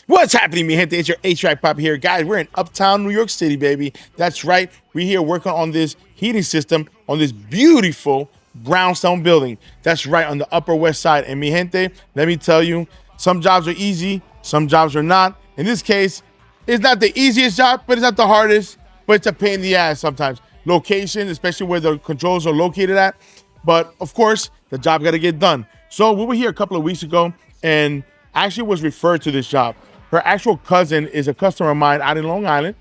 What's happening, mi gente? It's your HVAC Papi here. Guys, we're in uptown New York City, baby. That's right. We're here working on this heating system on this beautiful brownstone building. That's right, on the Upper West Side. And mi gente, let me tell you, some jobs are easy, some jobs are not. In this case, it's not the easiest job, but it's not the hardest, but it's a pain in the ass sometimes. Location, especially where the controls are located at. But of course, the job got to get done. So we were here a couple of weeks ago and actually was referred to this job. Her actual cousin is a customer of mine out in Long Island.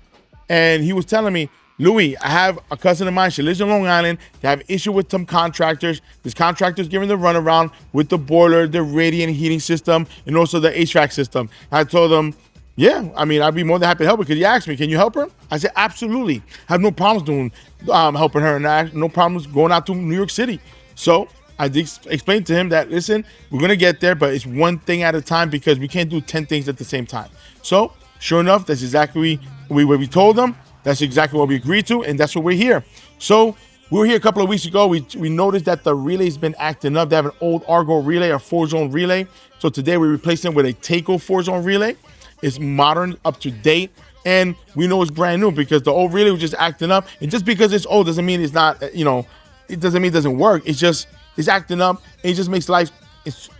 And he was telling me, Louie, I have a cousin of mine. She lives in Long Island. They have issue with some contractors. This contractor's giving the runaround with the boiler, the radiant heating system, and also the HVAC system. I told him, yeah, I mean, I'd be more than happy to help her. Because he asked me, can you help her? I said, absolutely. I have no problems doing helping her, and I have no problems going out to New York City. So I did explain to him that, listen, we're going to get there, but it's one thing at a time because we can't do 10 things at the same time. So sure enough, that's exactly what we told them. That's exactly what we agreed to, and that's what we're here. So we were here a couple of weeks ago. We noticed that the relay's been acting up. They have an old Argo relay, a 4-zone relay. So today we replaced them with a Takeo 4-zone relay. It's modern, up to date, and we know it's brand new because the old relay was just acting up. And just because it's old doesn't mean it's not, it doesn't mean it doesn't work. It's just, it's acting up, and it just makes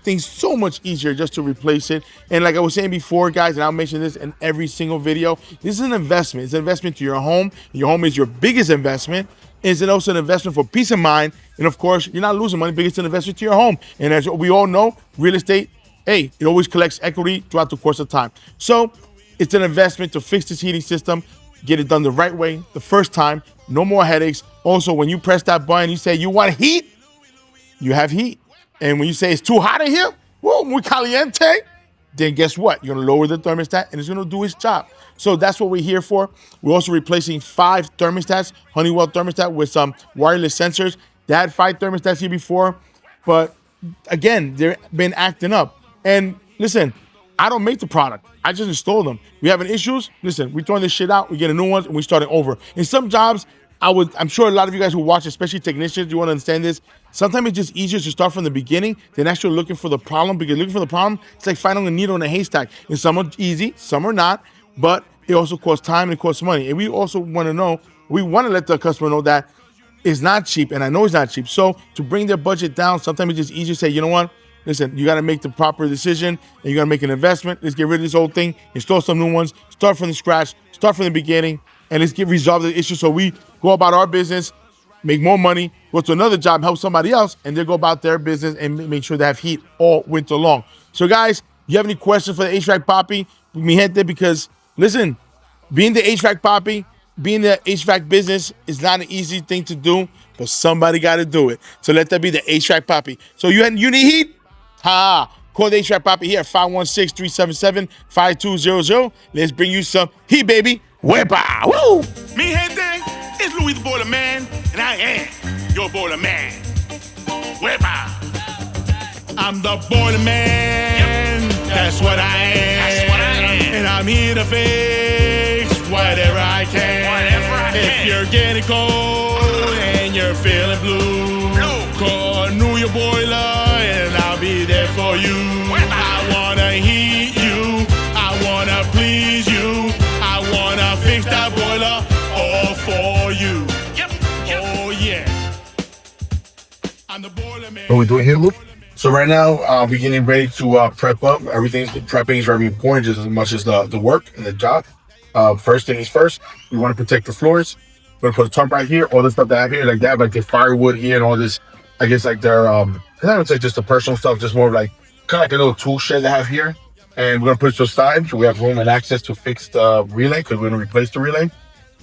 things so much easier just to replace it. And like I was saying before, guys, and I'll mention this in every single video, this is an investment. It's an investment to your home. Your home is your biggest investment. It's also an investment for peace of mind. And of course, you're not losing money because it's an investment to your home. And as we all know, real estate, hey, it always collects equity throughout the course of time. So it's an investment to fix this heating system, get it done the right way, the first time, no more headaches. Also, when you press that button, you say you want heat, you have heat. And when you say it's too hot in here, whoa, muy caliente, then guess what? You're gonna lower the thermostat and it's gonna do its job. So that's what we're here for. We're also replacing 5 thermostats, Honeywell thermostat with some wireless sensors. They had 5 thermostats here before, but again, they've been acting up. And listen, I don't make the product. I just install them. We having issues, listen, we throwing this shit out, we get a new one, and we starting over. In some jobs, I'm sure a lot of you guys who watch, especially technicians, you want to understand this. Sometimes it's just easier to start from the beginning than actually looking for the problem, because looking for the problem, it's like finding a needle in a haystack. And some are easy, some are not, but it also costs time and it costs money. And we also want to know, we want to let the customer know that it's not cheap, and I know it's not cheap. So to bring their budget down, sometimes it's just easier to say, you know what? Listen, you got to make the proper decision, and you got to make an investment. Let's get rid of this old thing, install some new ones, start from the scratch, start from the beginning, and let's resolve the issue so we go about our business, make more money, go to another job, help somebody else, and they go about their business and make sure they have heat all winter long. So guys, you have any questions for the HVAC Papi? Mi gente, because listen, being the HVAC Papi, being the HVAC business is not an easy thing to do, but somebody got to do it. So let that be the HVAC Papi. So you need heat? Call the HVAC Papi here at 516-377-5200. Let's bring you some heat, baby. Wepa! Woo! Mi gente, it's Louie the Boiler Man, and I am your Boiler Man. Wepa! I'm the Boiler Man. Yep. That's what I am. And I'm here to fix whatever I can. If you're getting cold and you're feeling blue, call New York Boiler and I'll be there for you. I wanna heat you, I wanna please you, I wanna fix that boiler all for you. Yep. Oh yeah. I'm the Boiler Man. What are we doing here, Luke? So right now, we're getting ready to prep up. Prepping is very important, just as much as the work and the job. First thing is first, we want to protect the floors. We're gonna put a tarp right here. All the stuff that I have here, like that, like the firewood here and all this. I guess like their I don't say just the personal stuff, just more like kind of like a little tool shed they have here. And we're gonna put it to the side so we have room and access to fix the relay, because we're gonna replace the relay.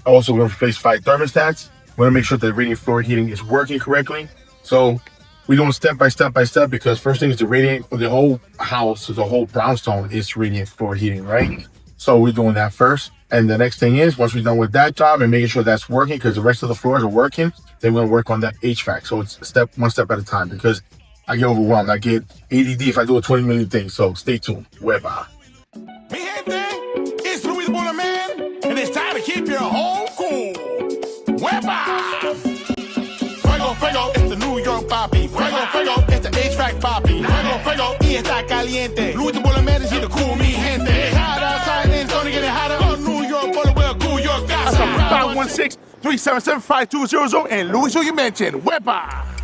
Also, we're gonna replace 5 thermostats. We're gonna make sure that the radiant floor heating is working correctly. So we're doing step by step because first thing is the radiant, the whole house, the whole brownstone is radiant floor heating, right? So we're doing that first. And the next thing is, once we're done with that job and making sure that's working, because the rest of the floors are working, then we're gonna work on that HVAC. So it's one step at a time, because I get overwhelmed. I get ADD if I do a 20 million thing. So stay tuned. Wepa. Mi gente, it's Louie the Boiler Man, and it's time to keep your home cool. Wepa! Fuego, it's the New York Papi. Fuego, it's the HVAC Papi. Fuego, y está caliente. Louie the Boiler Man is here to cool mi gente. Hot 716-377-5200, and Louis who you mentioned. Wepa!